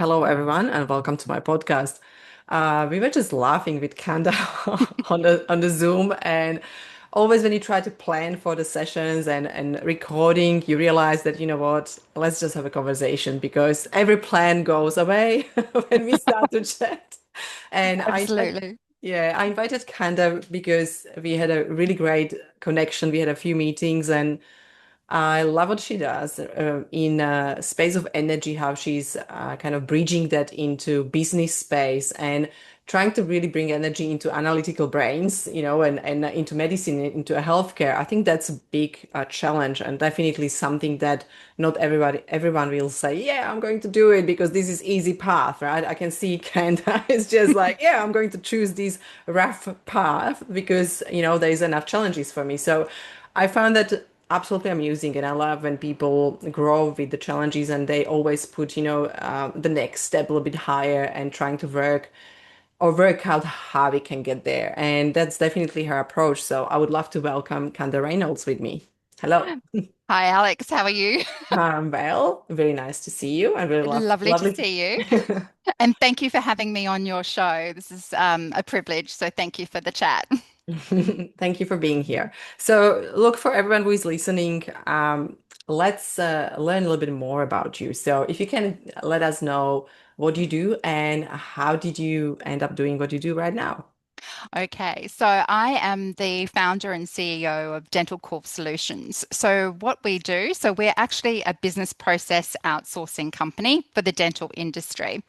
Hello, everyone, and welcome to my podcast. We were just laughing with Canda on the Zoom, and always when you try to plan for the sessions and recording, you realize that you know what, let's just have a conversation because every plan goes away when we start to chat. And Absolutely. yeah, I invited Canda because we had a really great connection. We had a few meetings, and I love what she does in space of energy, how she's kind of bridging that into business space and trying to really bring energy into analytical brains, and into medicine, into a healthcare. I think that's a big challenge and definitely something that not everyone will say, yeah, I'm going to do it because this is easy path, right? I can see Kenda is just like, yeah, I'm going to choose this rough path because, there is enough challenges for me. So I found that absolutely amusing, and I love when people grow with the challenges and they always put, the next step a little bit higher and trying to work out how we can get there. And that's definitely her approach. So I would love to welcome Canda Reynolds with me. Hello. Hi, Alex. How are you? Well, very nice to see you and really Lovely to lovely. see you. And thank you for having me on your show. This is a privilege. So thank you for the chat. Thank you for being here. So, look, for everyone who is listening, let's learn a little bit more about you. So, if you can let us know what you do and how did you end up doing what you do right now? Okay, so I am the founder and CEO of Dental Corp Solutions. So, what we do, so we're actually a business process outsourcing company for the dental industry.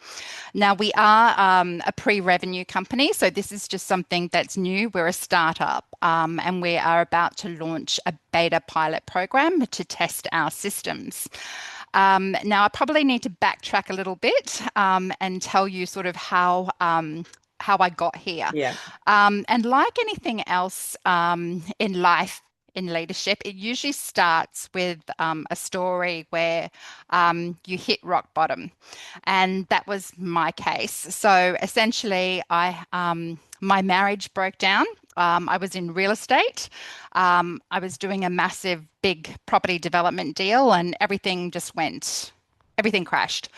Now, we are a pre-revenue company, so this is just something that's new. We're a startup, and we are about to launch a beta pilot program to test our systems. Now, I probably need to backtrack a little bit and tell you sort of how I got here. Yeah. And like anything else in life, in leadership, it usually starts with a story where you hit rock bottom, and that was my case. So essentially, I my marriage broke down. I was in real estate. I was doing a massive, big property development deal, and everything crashed.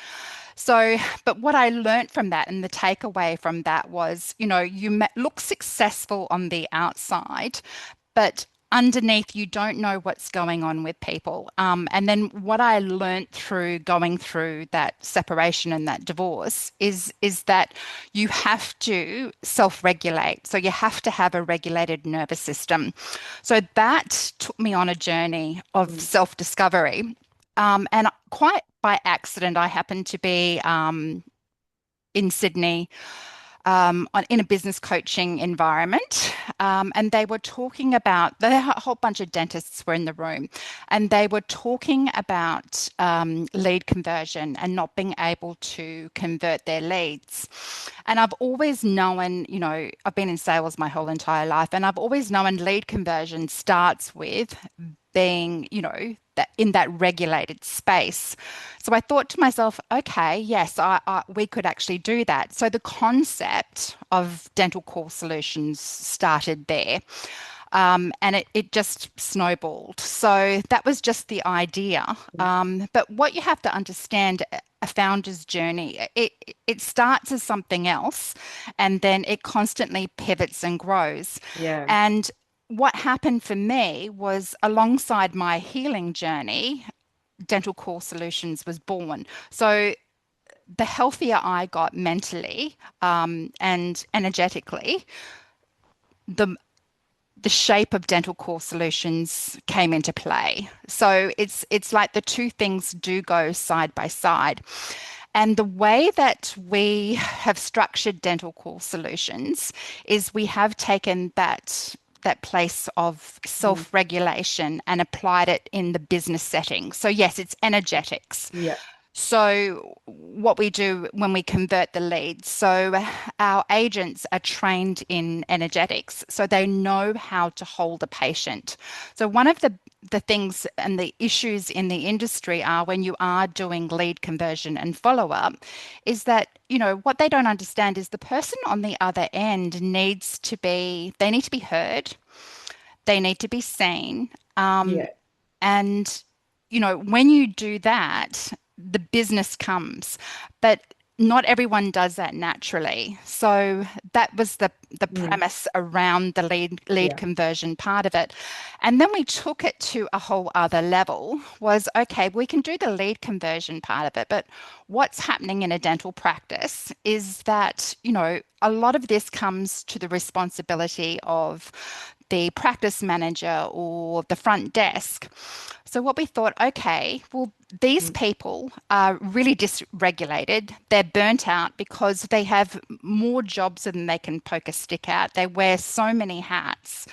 So, but what I learned from that and the takeaway from that was, look successful on the outside, but underneath you don't know what's going on with people. And then what I learned through going through that separation and that divorce is that you have to self-regulate. So you have to have a regulated nervous system. So that took me on a journey of Mm. self-discovery. And quite by accident, I happened to be in Sydney in a business coaching environment. And they were talking about, a whole bunch of dentists were in the room, and they were talking about lead conversion and not being able to convert their leads. And I've always known, I've been in sales my whole entire life, and I've always known lead conversion starts with being, that in that regulated space. So I thought to myself, okay, yes, we could actually do that. So the concept of dental core solutions started there. And it just snowballed. So that was just the idea. But what you have to understand, a founder's journey, it starts as something else, and then it constantly pivots and grows. Yeah. And what happened for me was alongside my healing journey, Dental Core Solutions was born. So the healthier I got mentally and energetically, the the shape of dental core solutions came into play. So it's like the two things do go side by side. And the way that we have structured dental core solutions is we have taken that place of Mm. self-regulation and applied it in the business setting. So yes, it's energetics. Yeah. So, what we do when we convert the leads, so our agents are trained in energetics, so they know how to hold a patient. So, one of the things and the issues in the industry are when you are doing lead conversion and follow up, is that, what they don't understand is the person on the other end they need to be heard, they need to be seen. Yeah. And, when you do that, the business comes. But not everyone does that naturally. So that was the Mm, premise around the lead yeah. conversion part of it. And then we took it to a whole other level was okay, we can do the lead conversion part of it, but what's happening in a dental practice is that, a lot of this comes to the responsibility of the practice manager or the front desk. So what we thought, okay, well, these Mm, people are really dysregulated. They're burnt out because they have more jobs than they can poke a stick at. They wear so many hats.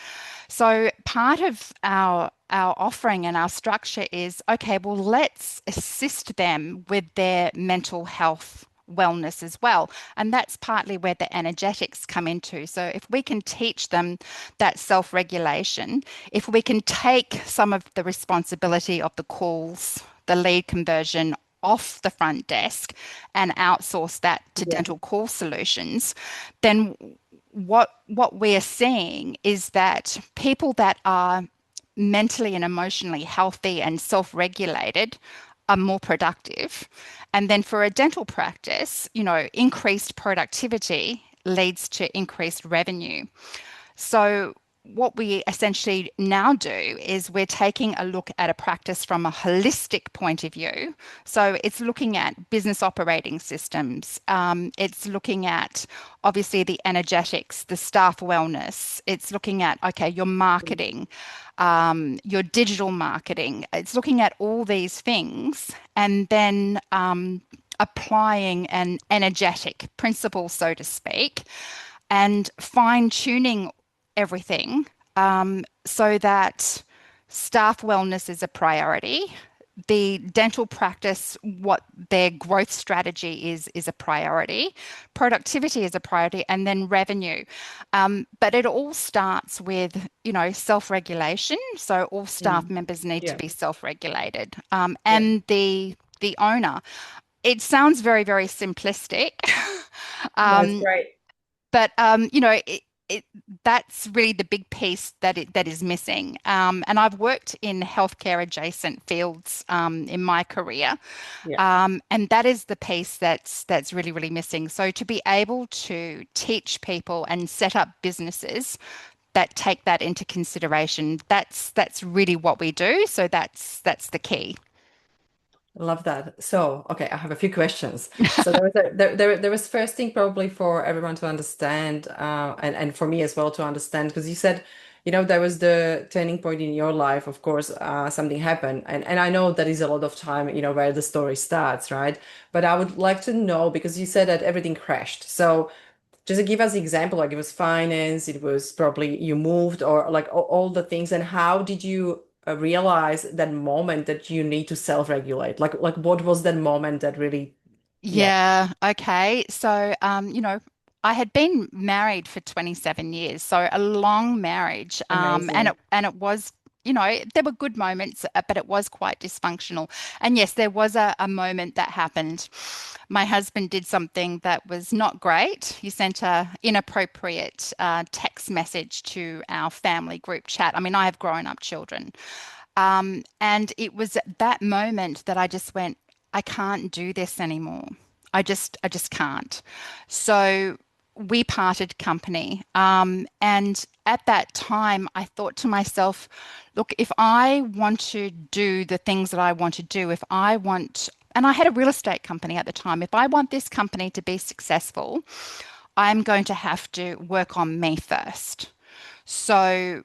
So part of our offering and our structure is okay, well, let's assist them with their mental health wellness as well. And that's partly where the energetics come into. So if we can teach them that self-regulation, if we can take some of the responsibility of the calls, the lead conversion off the front desk and outsource that to yeah. dental call solutions, then what we're seeing is that people that are mentally and emotionally healthy and self-regulated are more productive. And then for a dental practice, increased productivity leads to increased revenue. So, what we essentially now do is we're taking a look at a practice from a holistic point of view. So, it's looking at business operating systems, it's looking at obviously the energetics, the staff wellness, it's looking at, okay, your Mm, marketing, your digital marketing, it's looking at all these things and then applying an energetic principle, so to speak, and fine tuning everything so that staff wellness is a priority. The dental practice, what their growth strategy is a priority. Productivity is a priority, and then revenue. But it all starts with, self-regulation. So all staff mm, members need to yeah. be self-regulated, Yeah. and the owner. It sounds very, very simplistic. No, it's um, great. but it that's really the big piece that is missing. And I've worked in healthcare adjacent fields in my career, Yeah. and that is the piece that's really really missing. So to be able to teach people and set up businesses that take that into consideration, that's really what we do. So that's the key. Love that. So, okay, I have a few questions. So there was first thing probably for everyone to understand, and for me as well to understand, because you said, there was the turning point in your life, of course, something happened. And I know that is a lot of time, where the story starts, right? But I would like to know because you said that everything crashed. So just to give us an example, like it was finance, it was probably you moved or like all the things. And how did you realize that moment that you need to self-regulate? Like what was that moment that really, yeah, Yeah, okay. So, I had been married for 27 years, so a long marriage. And amazing. it was, there were good moments, but it was quite dysfunctional. And yes, there was a moment that happened. My husband did something that was not great. He sent a inappropriate text message to our family group chat. I mean, I have grown-up children. And it was at that moment that I just went, I can't do this anymore. I just can't. So we parted company. And at that time, I thought to myself, look, if I want to do the things that I want to do, if I want, and I had a real estate company at the time, if I want this company to be successful, I'm going to have to work on me first. So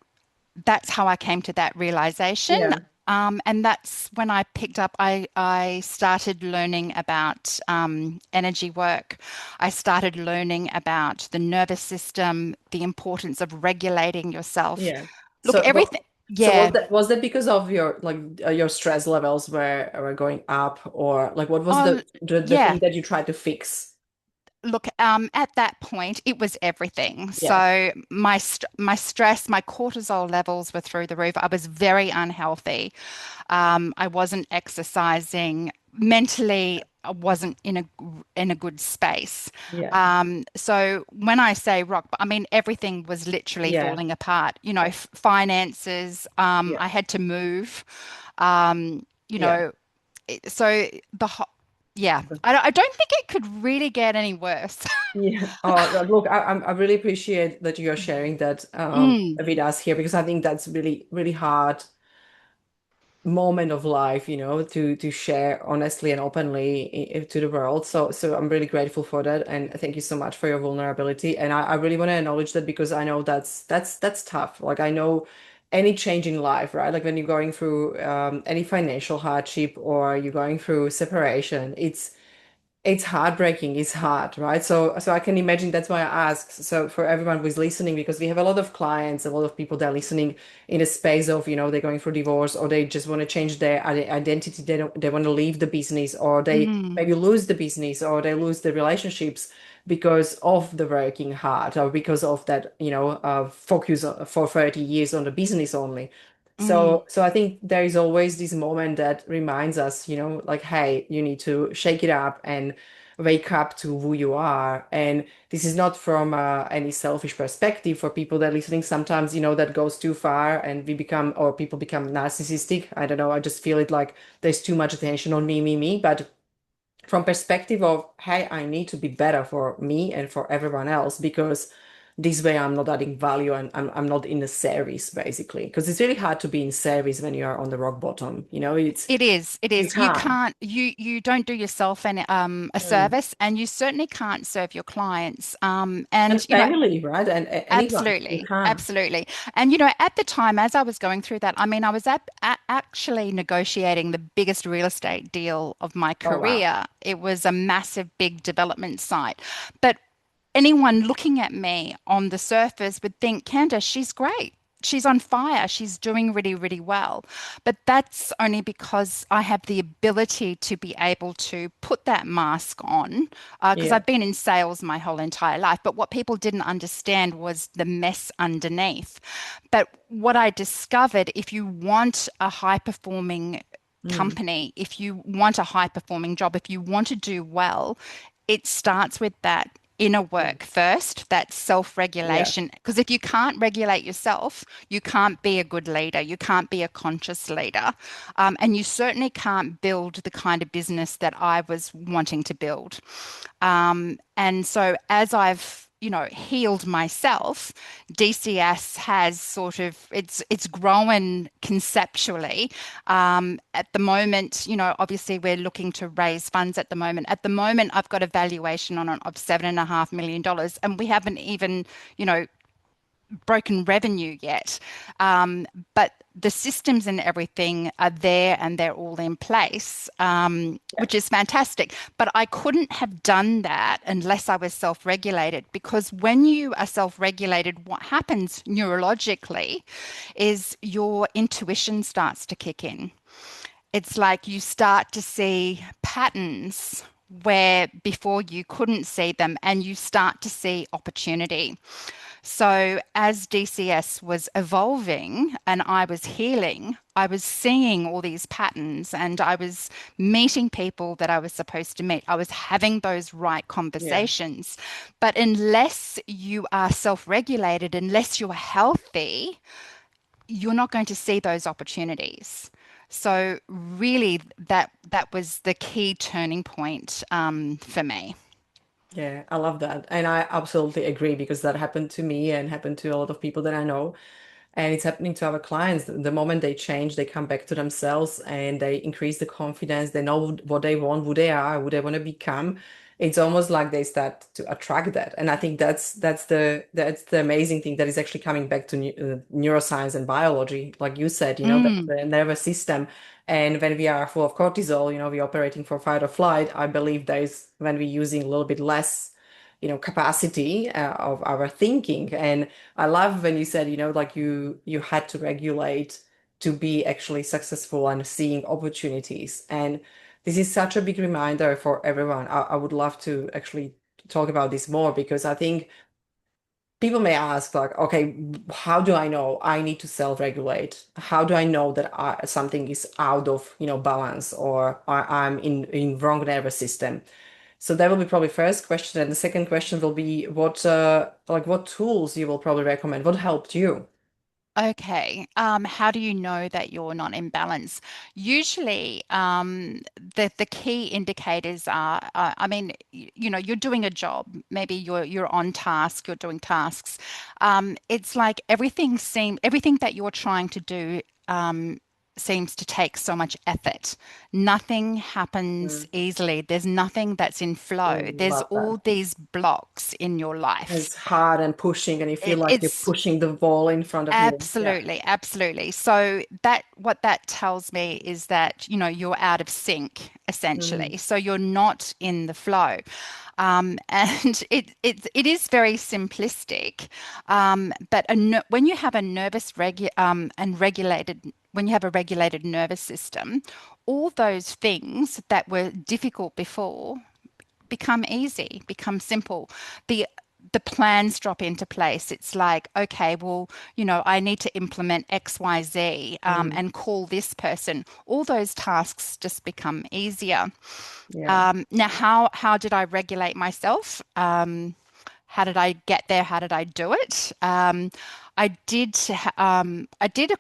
that's how I came to that realization. Yeah. And that's when I picked up, I started learning about energy work. I started learning about the nervous system, the importance of regulating yourself. Yeah. Look, So, everything, so yeah. was that because of your like your stress levels were going up, or like what was Oh, the yeah. thing that you tried to fix? Look, at that point, it was everything. Yeah. So my stress, my cortisol levels were through the roof. I was very unhealthy. I wasn't exercising. Mentally, I wasn't in a good space. Yeah. So when I say rock, I mean everything was literally Yeah. falling apart. Finances. Yeah. I had to move. Um, you Yeah. know, so the Yeah, I don't think it could really get any worse. Yeah. Oh, look, I really appreciate that you're sharing that Mm, with us here because I think that's really, really hard moment of life, to share honestly and openly to the world. So I'm really grateful for that, and thank you so much for your vulnerability. And I really want to acknowledge that because I know that's tough. Like I know any change in life, right? Like when you're going through any financial hardship or you're going through separation, it's heartbreaking. It's hard, right? So I can imagine that's why I ask. So for everyone who's listening, because we have a lot of clients, a lot of people that are listening in a space of, they're going through divorce or they just want to change their identity. They want to leave the business or they mm, maybe lose the business or they lose the relationships because of the working hard or because of that, focus for 30 years on the business only. mm, So I think there is always this moment that reminds us, like, hey, you need to shake it up and wake up to who you are. And this is not from any selfish perspective for people that are listening. Sometimes, that goes too far and or people become narcissistic. I don't know. I just feel it like there's too much attention on me, me, me. But from perspective of, hey, I need to be better for me and for everyone else because this way I'm not adding value and I'm not in the service basically. Because it's really hard to be in service when you are on the rock bottom. It's it is. It you is. You can't. can't, you don't do yourself a Mm. service, and you certainly can't serve your clients. And And, family, right? And anyone, you absolutely, can't. absolutely. And, at the time, as I was going through that, I mean, I was actually negotiating the biggest real estate deal of my Oh wow. career. It was a massive, big development site. But anyone looking at me on the surface would think, Candace, she's great. She's on fire. She's doing really, really well. But that's only because I have the ability to be able to put that mask on, because Yeah. I've been in sales my whole entire life. But what people didn't understand was the mess underneath. But what I discovered, if you want a high performing Mm. company, if you want a high performing job, if you want to do well, it starts with that inner Mm. work first, that Yeah. self-regulation. Because if you can't regulate yourself, you can't be a good leader, you can't be a conscious leader, and you certainly can't build the kind of business that I was wanting to build. And so as I've healed myself, DCS has sort of it's grown conceptually. At the moment, obviously we're looking to raise funds at the moment. At the moment, I've got a valuation on it of $7.5 million, and we haven't even, you know, broken revenue yet. But the systems and everything are there and they're all in place, Yeah. which is fantastic. But I couldn't have done that unless I was self-regulated, because when you are self-regulated, what happens neurologically is your intuition starts to kick in. It's like you start to see patterns where before you couldn't see them, and you start to see opportunity. So, as DCS was evolving and I was healing, I was seeing all these patterns and I was meeting people that I was supposed to meet. I was having those right Yeah. conversations. But unless you are self regulated, unless you're healthy, you're not going to see those opportunities. So, really, that was the key turning point for me. Yeah, I love that. And I absolutely agree because that happened to me and happened to a lot of people that I know. And it's happening to our clients. The moment they change, they come back to themselves and they increase the confidence. They know what they want, who they are, who they want to become. It's almost like they start to attract that. And I think that's the amazing thing that is actually coming back to neuroscience and biology. Like you said, that Mm, the nervous system. And when we are full of cortisol, we're operating for fight or flight. I believe there is when we're using a little bit less, capacity of our thinking. And I love when you said, like you had to regulate to be actually successful and seeing opportunities. And this is such a big reminder for everyone. I would love to actually talk about this more because I think people may ask, like, okay, how do I know I need to self-regulate? How do I know that something is out of, balance or I'm in wrong nervous system? So that will be probably first question, and the second question will be what tools you will probably recommend? What helped you? Okay. How do you know that you're not in balance? Usually, the key indicators are, I mean, you know, you're doing a job. Maybe you're on task. You're doing tasks. It's like everything that you're trying to do seems to take so much effort. Nothing happens Mm. easily. There's nothing that's in flow. There's Love that. all these blocks in your life. It's hard and pushing, and you feel like you're It's pushing the wall in front of you. Yeah. Absolutely, absolutely. So that what that tells me is that, you know, you're out of sync Mm. essentially. So you're not in the flow. And it is very simplistic. But when you have a and regulated when you have a regulated nervous system, all those things that were difficult before become easy, become simple. The the plans drop into place. It's like, okay, well, you know, I need to implement XYZ Mm. and call this person. All those tasks just become easier. Yeah. Now, how did I regulate myself? How did I get there? How did I do it? I did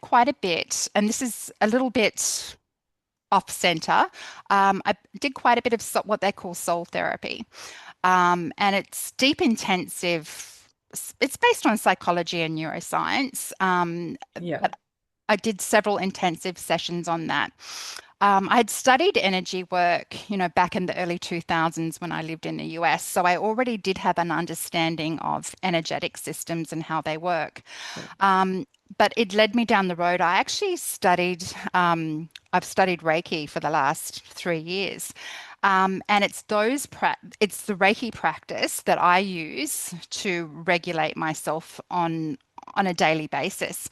quite a bit, and this is a little bit off center. I did quite a bit of what they call soul therapy. And it's deep intensive. It's based on psychology and neuroscience. Yeah. But I did several intensive sessions on that. I had studied energy work, you know, back in the early 2000s when I lived in the US. So I already did have an understanding of energetic systems and how they work. Um, but it led me down the road. I've studied Reiki for the last 3 years. And it's the Reiki practice that I use to regulate myself on a daily basis.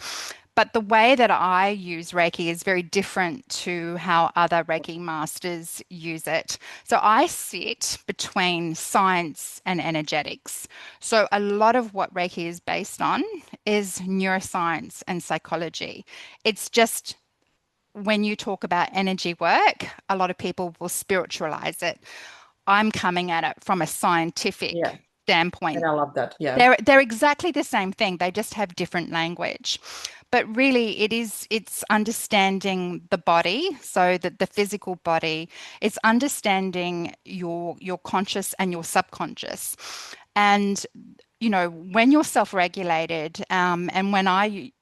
But the way that I use Reiki is very different to how other Reiki masters use it. So I sit between science and energetics. So a lot of what Reiki is based on is neuroscience and psychology. It's just when you talk about energy work, a lot of people will spiritualize it. I'm coming at it from a Yeah. scientific And standpoint. I love that. Yeah. They're exactly the same thing. They just have different language. But really it's understanding the body, so that the physical body, it's understanding your conscious and your subconscious. And you know, when you're self-regulated, and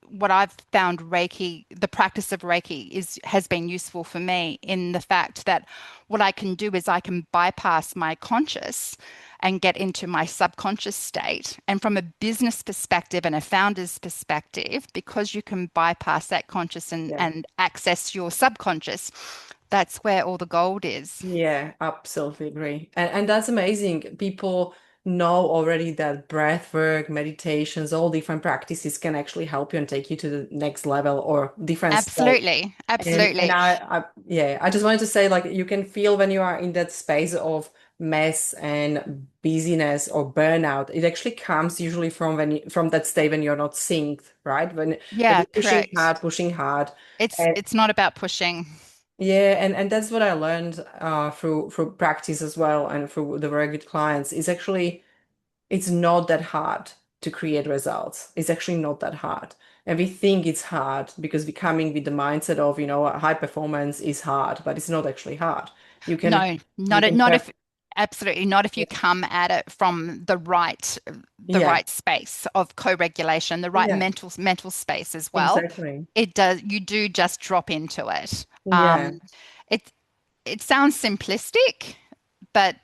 what I've found Reiki, the practice of Reiki has been useful for me in the fact that what I can do is I can bypass my conscious and get into my subconscious state. And from a business perspective and a founder's perspective, because you can bypass that conscious Yeah. and access your subconscious, that's where all the gold is. Yeah, absolutely agree. And that's amazing. People know already that breath work, meditations, all different practices can actually help you and take you to the next level or different state. Absolutely. And Absolutely. yeah, I just wanted to say, like, you can feel when you are in that space of mess and busyness or burnout. It actually comes usually from from that state when you're not synced, right? When Yeah, you're correct. pushing hard. It's not about pushing. Yeah, and that's what I learned through practice as well and through the work with clients. Is actually it's not that hard to create results. It's actually not that hard. And we think it's hard because we're coming with the mindset of, high performance is hard, but it's not actually hard. You can No, you can not have if absolutely not if yeah, you come at it from the yeah, right space of co-regulation, the right yeah, mental space as well. exactly. You do just drop into it. Yeah. It it sounds simplistic, but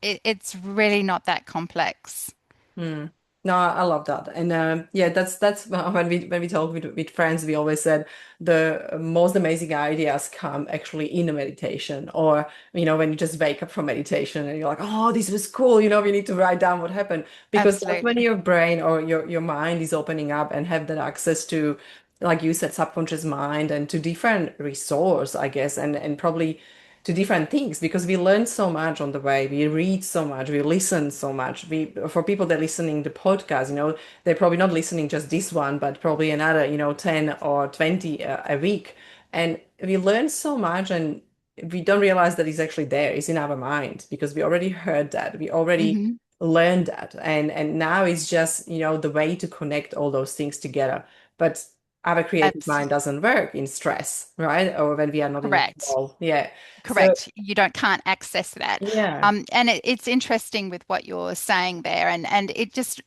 it's really not that complex. Hmm. No, I love that, and yeah, that's when we talk with friends, we always said the most amazing ideas come actually in a meditation, or when you just wake up from meditation and you're like, oh, this was cool, we need to write down what happened because that's when Absolutely. your brain or your mind is opening up and have that access to, like you said, subconscious mind and to different resource, I guess, and probably to different things because we learn so much on the way. We read so much, we listen so much. For people that are listening to podcast, they're probably not listening just this one, but probably another, 10 or 20 a week. And we learn so much and we don't realize that it's actually there. It's in our mind because we already heard that. We already Hmm. learned that. And now it's just, the way to connect all those things together. But our creative mind Absolutely. doesn't work in stress, right? Or when we are not in the Correct. flow. Yeah. So Correct. You don't can't access that. yeah. And it's interesting with what you're saying there. And it just,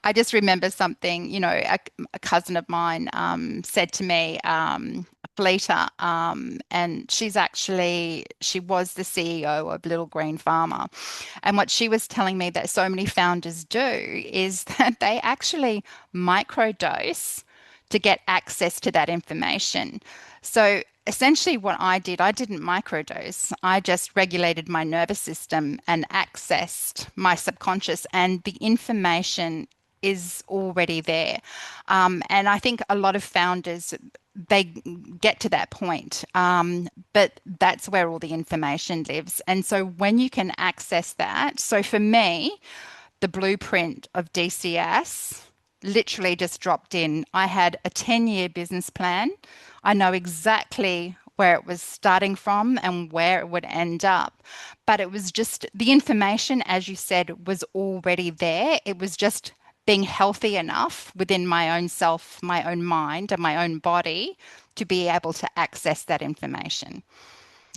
I just remember something, a cousin of mine said to me, Fleeta, and she was the CEO of Little Green Farmer. And what she was telling me that so many founders do is that they actually microdose to get access to that information. So essentially, what I did, I didn't microdose. I just regulated my nervous system and accessed my subconscious, and the information is already there. And I think a lot of founders, they get to that point, but that's where all the information lives. And so when you can access that, so for me, the blueprint of DCS literally just dropped in. I had a 10-year business plan. I know exactly where it was starting from and where it would end up. But it was just the information, as you said, was already there. It was just being healthy enough within my own self, my own mind, and my own body to be able to access that information.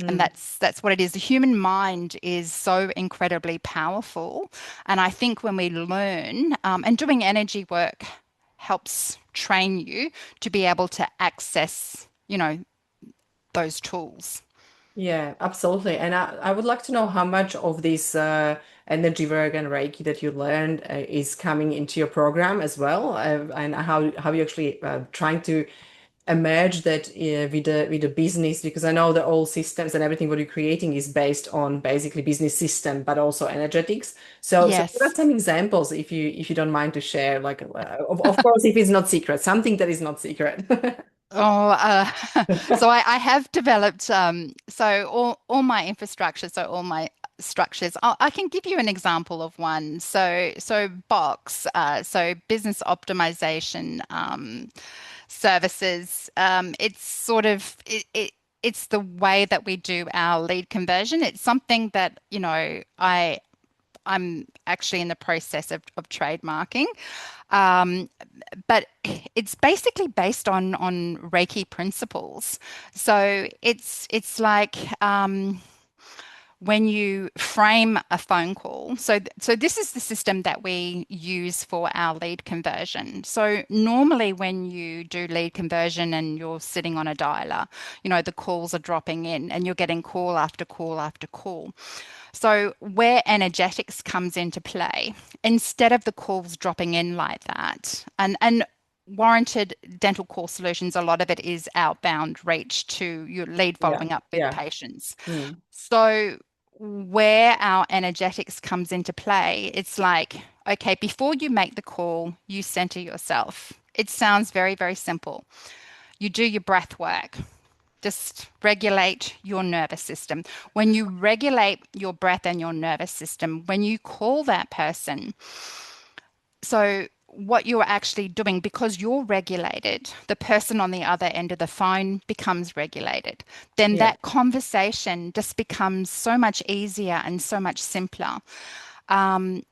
And Mm. that's what it is. The human mind is so incredibly powerful. And I think when we learn, and doing energy work helps train you to be able to access, those tools. Yeah, absolutely. And I would like to know how much of this energy work and Reiki that you learned is coming into your program as well, and how you actually trying to emerge that with the business, because I know that all systems and everything what you're creating is based on basically business system, but also energetics. So give us Yes. some examples if you don't mind to share. Like, of course, if it's not secret, something that is not secret. Oh, so I have developed so all my infrastructure, so all my structures. I can give you an example of one. So Box, so business optimization services. It's sort of it's the way that we do our lead conversion. It's something that, I'm actually in the process of trademarking. Um, but it's basically based on Reiki principles. So it's like when you frame a phone call. So this is the system that we use for our lead conversion. So normally when you do lead conversion and you're sitting on a dialer, the calls are dropping in and you're getting call after call after call. So where energetics comes into play, instead of the calls dropping in like that, and warranted dental call solutions, a lot of it is outbound reach to your lead Yeah, following up with yeah. patients. Mm. So where our energetics comes into play, it's like, okay, before you make the call, you center yourself. It sounds very, very simple. You do your breath work. Just regulate your nervous system. When you regulate your breath and your nervous system, when you call that person, so what you're actually doing, because you're regulated, the person on the other end of the phone becomes regulated. Then Yeah, that conversation just becomes so much easier and so much simpler. And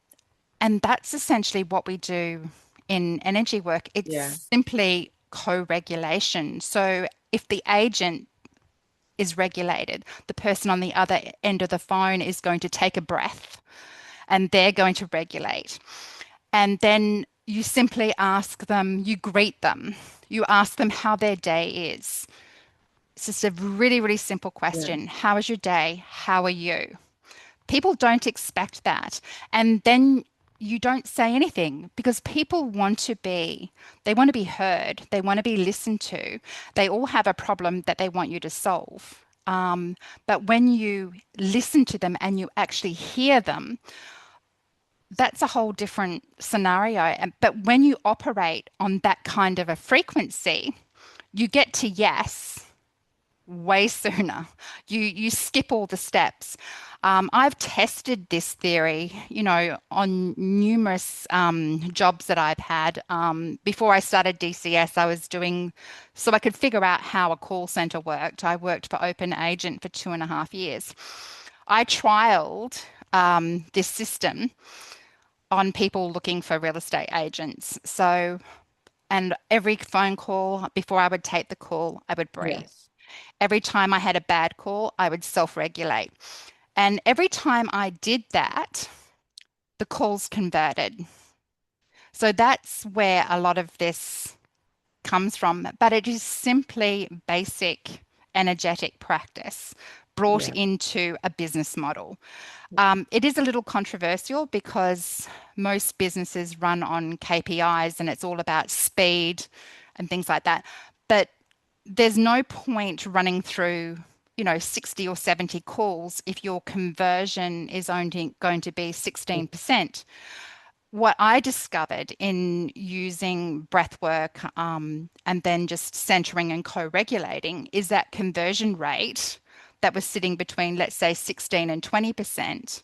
that's essentially what we do in energy work. yeah, It's simply co-regulation. So if the agent is regulated, the person on the other end of the phone is going to take a breath and they're going to regulate. And then you simply ask them, you greet them, you ask them how their day is. It's just a really, really simple yeah, question. How is your day? How are you? People don't expect that. And then you don't say anything because people they want to be heard, they want to be listened to. They all have a problem that they want you to solve. But when you listen to them and you actually hear them, that's a whole different scenario. But when you operate on that kind of a frequency, you get to yes way sooner. You skip all the steps. I've tested this theory, on numerous jobs that I've had. Before I started DCS, I was doing so I could figure out how a call center worked. I worked for Open Agent for 2.5 years. I trialed this system on people looking for real estate agents. So And every phone call, before I would take the call, I would breathe. Yes. Every time I had a bad call, I would self-regulate. And every time I did that, the calls converted. So that's where a lot of this comes from. But it is simply basic energetic practice brought Yeah. into a business model. It is a little controversial because most businesses run on KPIs and it's all about speed and things like that. But there's no point running through, 60 or 70 calls if your conversion is only going to be 16%. What I discovered in using breath work and then just centering and co-regulating is that conversion rate that was sitting between, let's say, 16 and 20%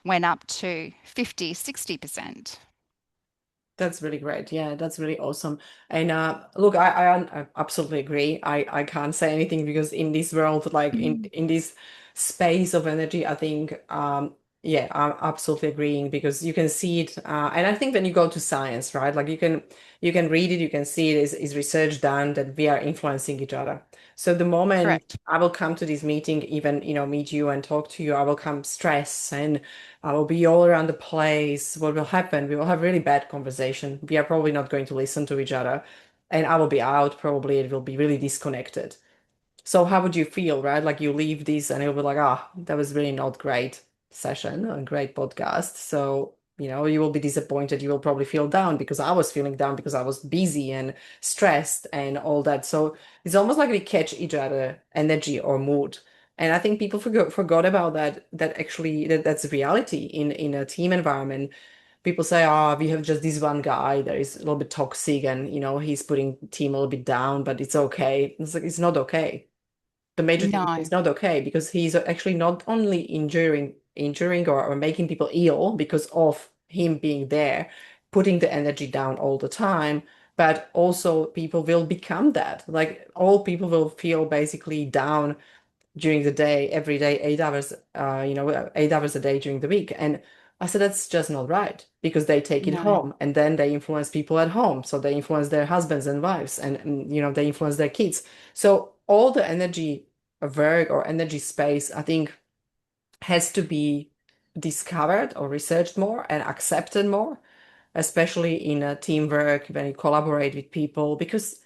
went up to 50, 60%. That's really great. Yeah, that's really awesome. And look, I absolutely agree. I can't say anything because in this world, like Mm. in this space of energy, I think yeah, I'm absolutely agreeing because you can see it. And I think when you go to science, right? Like you can read it, you can see it is research done that we are influencing each other. So the moment Correct. I will come to this meeting, even meet you and talk to you, I will come stress and I will be all around the place. What will happen? We will have really bad conversation. We are probably not going to listen to each other. And I will be out, probably it will be really disconnected. So how would you feel, right? Like you leave this and you'll be like, ah, that was really not great session, a great podcast. So, you will be disappointed. You will probably feel down because I was feeling down because I was busy and stressed and all that. So it's almost like we catch each other energy or mood. And I think people forgot about that actually that's reality in a team environment. People say, oh, we have just this one guy that is a little bit toxic and he's putting team a little bit down, but it's okay. It's like it's not okay. The major thing No, is not okay because he's actually not only injuring or making people ill because of him being there, putting the energy down all the time, but also people will become that. Like all people will feel basically down during the day, every day, 8 hours, 8 hours a day during the week. And I said, that's just not right because they take it no, home and then they influence people at home. So they influence their husbands and wives and they influence their kids. So all the energy of work or energy space, I think, has to be discovered or researched more and accepted more, especially in a teamwork when you collaborate with people, because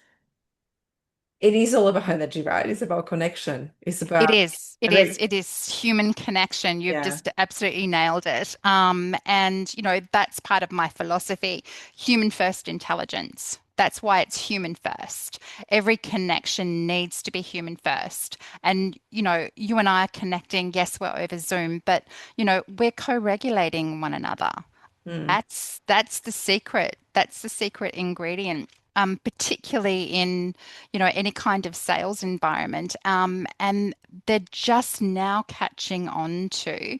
it is all about energy, right? It's about connection. It's it about is. a It is. very, It is human connection. You've yeah. just absolutely nailed it. And that's part of my philosophy, human first intelligence. That's why it's human first. Every connection needs to be human first. And, you and I are connecting. Yes, we're over Zoom, but, we're co-regulating one another. Hmm. That's the secret. That's the secret ingredient. Particularly in, any kind of sales environment. And they're just now catching on to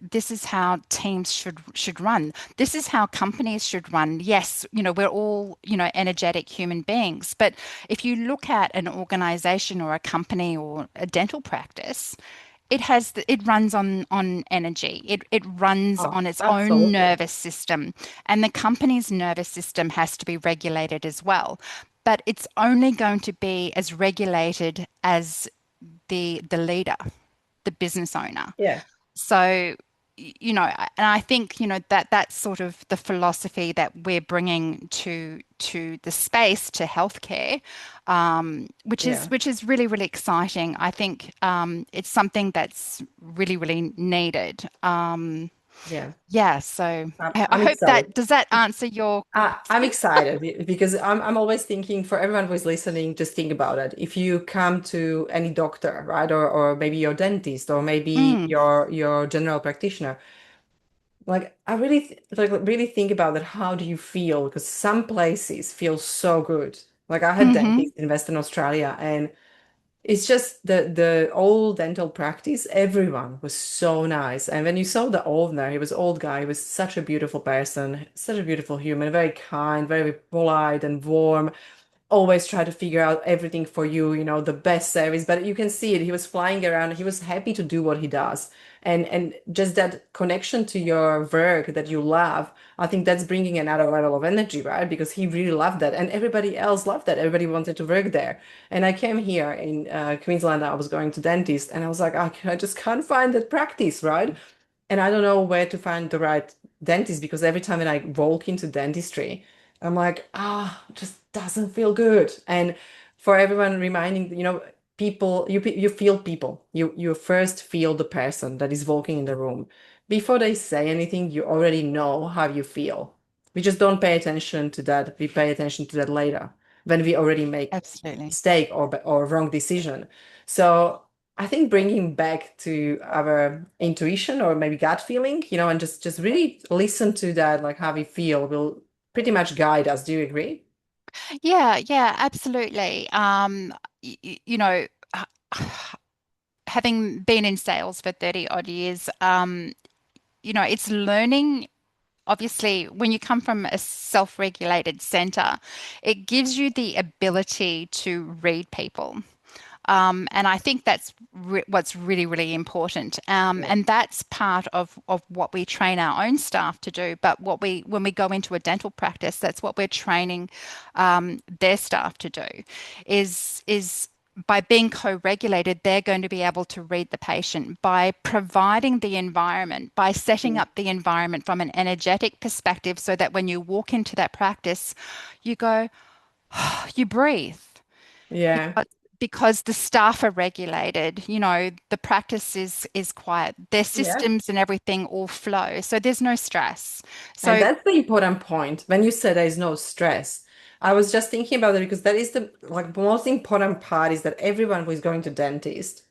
this is how teams should run. This is how companies should run. Yes, we're all, energetic human beings. But if you look at an organization or a company or a dental practice, it runs on energy. It runs Oh, on its own absolutely. nervous system, and the company's nervous system has to be regulated as well. But it's only going to be as regulated as the leader, the business owner. Yeah. So, and I think, that that's sort of the philosophy that we're bringing to the space, to healthcare, which is Yeah. really, really exciting. I think it's something that's really, really needed. Yeah. Yeah, so I'm, I I'm hope excited. that does that answer your I'm question? excited because I'm always thinking for everyone who is listening, just think about it. If you come to any doctor, right, or maybe your dentist, or maybe Mm, your general practitioner, like I really like really think about it. How do you feel? Because some places feel so good. Like I had hmm dentists in Western Australia, and it's just the old dental practice. Everyone was so nice. And when you saw the owner, he was old guy. He was such a beautiful person, such a beautiful human, very kind, very polite and warm. always try to figure out everything for you, the best service. But you can see it. He was flying around. He was happy to do what he does. And just that connection to your work that you love, I think that's bringing another level of energy, right? Because he really loved that. And everybody else loved that. Everybody wanted to work there. And I came here in Queensland. I was going to dentist and I was like, I just can't find that practice, right? And I don't know where to find the right dentist because every time when I walk into dentistry, I'm like, just doesn't feel good. And for everyone reminding, people, you feel people. You first feel the person that is walking in the room. Before they say anything, you already know how you feel. We just don't pay attention to that. We pay attention to that later when we already make Absolutely. mistake or wrong decision. So I think bringing back to our intuition or maybe gut feeling, and just really listen to that, like how we feel, will pretty much guide us. Do you agree? Yeah, yeah, absolutely. You know, having been in sales for 30 odd years, it's learning. Obviously, when you come from a self-regulated center, it gives you the ability to read people. And I think that's what's really, really important. Yeah. And that's part of what we train our own staff to do. But when we go into a dental practice, that's what we're training their staff to do, is by being co-regulated, they're going to be able to read the patient by providing the environment, by setting Mm. up the environment from an energetic perspective, so that when you walk into that practice, you go, you breathe Yeah. because because the staff are regulated, the practice is quiet. Their Yeah. systems and everything all flow. So there's no stress. And So that's the important point. When you said there is no stress, I was just thinking about it because that is the most important part is that everyone who is going to dentist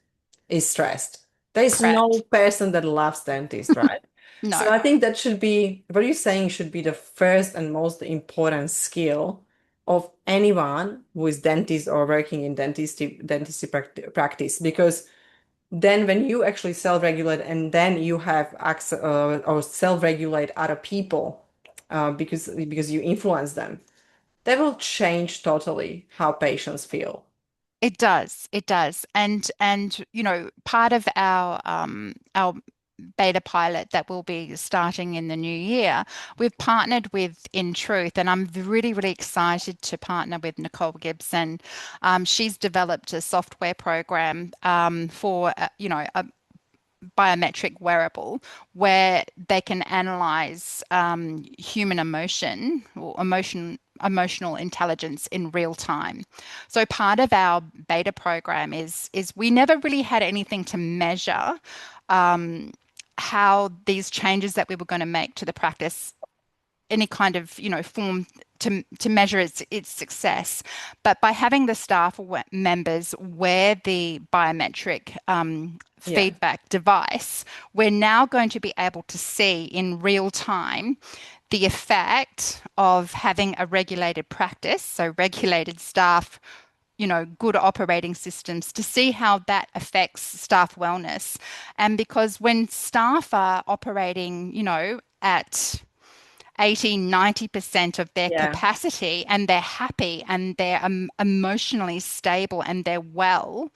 is stressed. There is no correct. person that loves dentist, right? So No, I think that should be what you're saying should be the first and most important skill of anyone who is dentist or working in dentistry practice because then when you actually self-regulate and then you have access or self-regulate other people because you influence them, that will change totally how patients feel. it does. It does. And part of our beta pilot that will be starting in the new year, we've partnered with In Truth, and I'm really, really excited to partner with Nicole Gibson. She's developed a software program for a biometric wearable where they can analyze human emotion or emotional intelligence in real time. So part of our beta program is we never really had anything to measure um, how these changes that we were going to make to the practice, any kind of form to measure its success. But by having the staff members wear the biometric Yeah. feedback device, we're now going to be able to see in real time the effect of having a regulated practice, so regulated staff, good operating systems, to see how that affects staff wellness. And because when staff are operating, at 80, 90% of their Yeah. capacity, and they're happy and they're emotionally stable and they're well,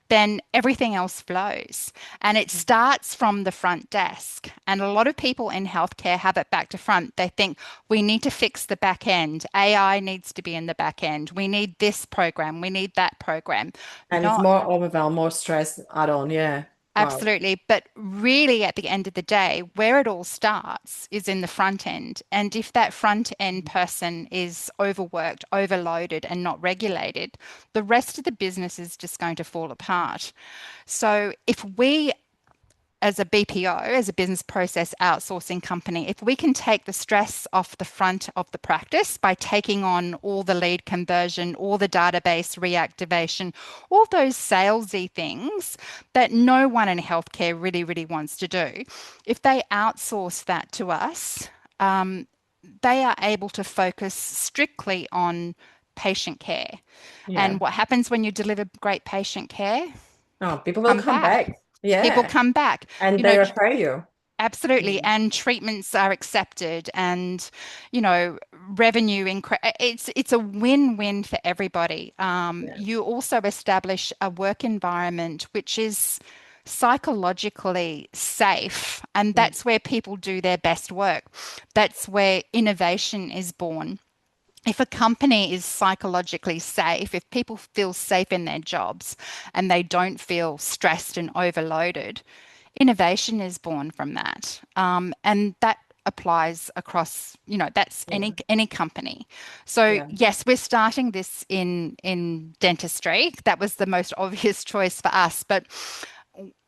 then everything else flows. And it starts from the front desk. And a lot of people in healthcare have it back to front. They think we need to fix the back end. AI needs to be in the back end. We need this program. We need that program. And it's No, more overwhelm, more stress add-on. Yeah. Wow. absolutely. But really, at the end of the day, where it all starts is in the front end. And if that front end person is overworked, overloaded, and not regulated, the rest of the business is just going to fall apart. So if we, as a BPO, as a business process outsourcing company, if we can take the stress off the front of the practice by taking on all the lead conversion, all the database reactivation, all those salesy things that no one in healthcare really, really wants to do, if they outsource that to us, they are able to focus strictly on patient care. Yeah. And what happens when you deliver great patient care? Oh, people will Come come back. back. People Yeah. come back. And You they know, refer you. absolutely. Mm. And treatments are accepted and, you know, revenue increase. It's a win-win for everybody. Yeah. You also establish a work environment which is psychologically safe, and Mm. that's where people do their best work. That's where innovation is born. If a company is psychologically safe, if people feel safe in their jobs and they don't feel stressed and overloaded, innovation is born from that. And that applies across, that's Yeah. any company. So Yeah. yes, we're starting this in dentistry. That was the most obvious choice for us, but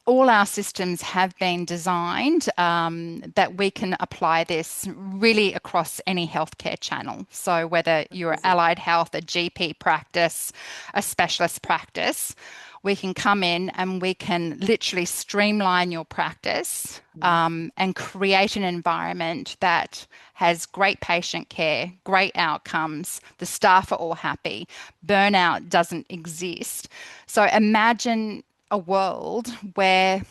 all our systems have been designed that we can apply this really across any healthcare channel. So whether you're Amazing. allied health, a GP practice, a specialist practice, we can come in and we can literally streamline your practice Mm. and create an environment that has great patient care, great outcomes, the staff are all happy, burnout doesn't exist. So imagine a world where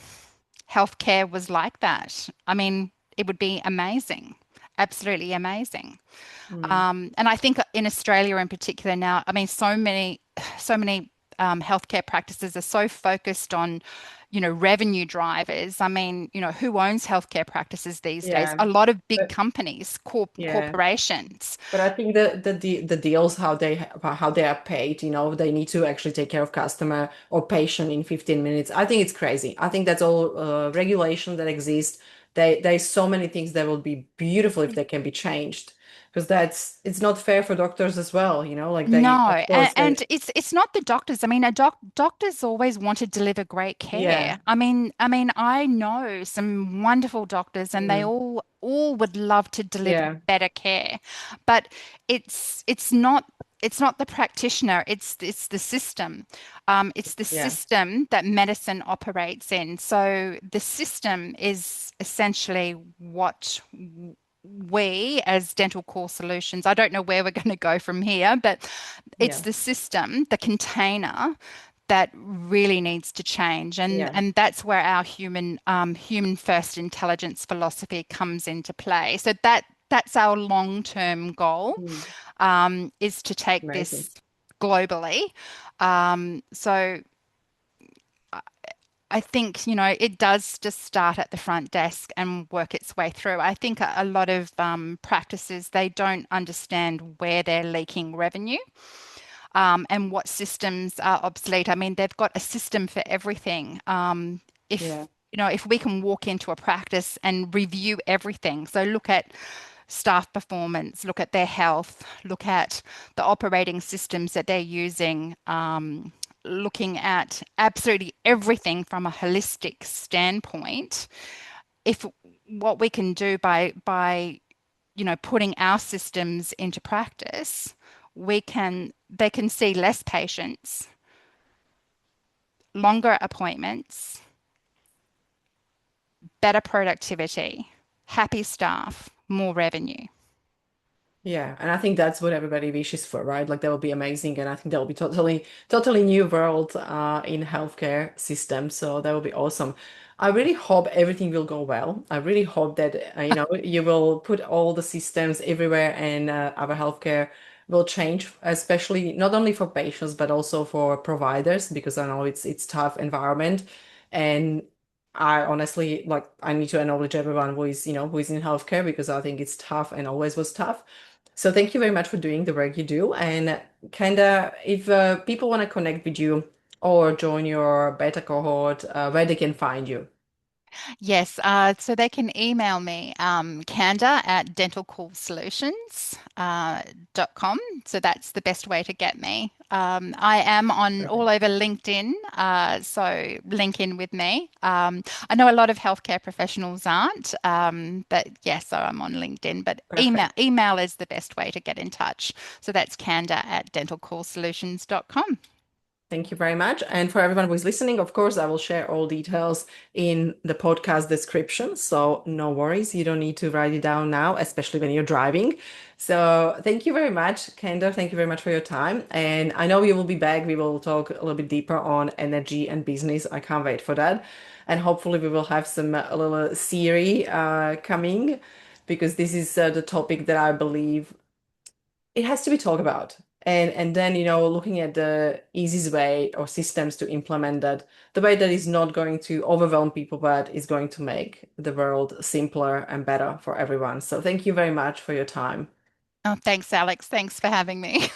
healthcare was like that. I mean, it would be amazing, absolutely amazing. Mm. And I think in Australia in particular now, I mean, so many healthcare practices are so focused on, revenue drivers. I mean, who owns healthcare practices these days? Yeah. A lot of big But companies, yeah. corporations. But I think the deals how they are paid, they need to actually take care of customer or patient in 15 minutes. I think it's crazy. I think that's all regulation that exists. There's so many things that will be beautiful if they can be changed. Because it's not fair for doctors as well, like they, of No, course, and it's not the doctors. I mean, a doctors always want to deliver great yeah, care. I mean, I know some wonderful doctors, and they mm, all would love to deliver yeah, better care, but it's not the practitioner. It's the system. It's the yeah, system that medicine operates in. So the system is essentially what we as dental core solutions, I don't know where we're going to go from here, but it's yeah, the system, the container that really needs to change, and yeah, and that's where our human first intelligence philosophy comes into play. So that's our long-term goal, mm, is to take amazing. this globally. So I think, it does just start at the front desk and work its way through. I think a lot of practices, they don't understand where they're leaking revenue, and what systems are obsolete. I mean, they've got a system for everything. If Yeah, if we can walk into a practice and review everything, so look at staff performance, look at their health, look at the operating systems that they're using, looking at absolutely everything from a holistic standpoint. If what we can do by putting our systems into practice, they can see less patients, longer appointments, better productivity, happy staff, more revenue. yeah, and I think that's what everybody wishes for, right? Like that will be amazing, and I think that will be totally new world in healthcare system. So that will be awesome. I really hope everything will go well. I really hope that you will put all the systems everywhere, and our healthcare will change, especially not only for patients but also for providers, because I know it's tough environment, and I honestly like I need to acknowledge everyone who is in healthcare because I think it's tough and always was tough. So thank you very much for doing the work you do. And kind of, if people want to connect with you or join your beta cohort, where they can find you. Yes, so they can email me, Canda at dentalcallsolutions.com. So that's the best way to get me. I am on all Perfect. over LinkedIn, so link in with me. I know a lot of healthcare professionals aren't, but yes, so I'm on LinkedIn. But Perfect. email is the best way to get in touch. So that's Canda at dentalcallsolutions.com. Thank you very much. And for everyone who is listening, of course, I will share all details in the podcast description. So no worries. You don't need to write it down now, especially when you're driving. So thank you very much, Kendra. Thank you very much for your time. And I know you will be back. We will talk a little bit deeper on energy and business. I can't wait for that. And hopefully we will have some a little series coming because this is the topic that I believe it has to be talked about. And then, looking at the easiest way or systems to implement that, the way that is not going to overwhelm people, but is going to make the world simpler and better for everyone. So thank you very much for your time. Oh, thanks, Alex. Thanks for having me.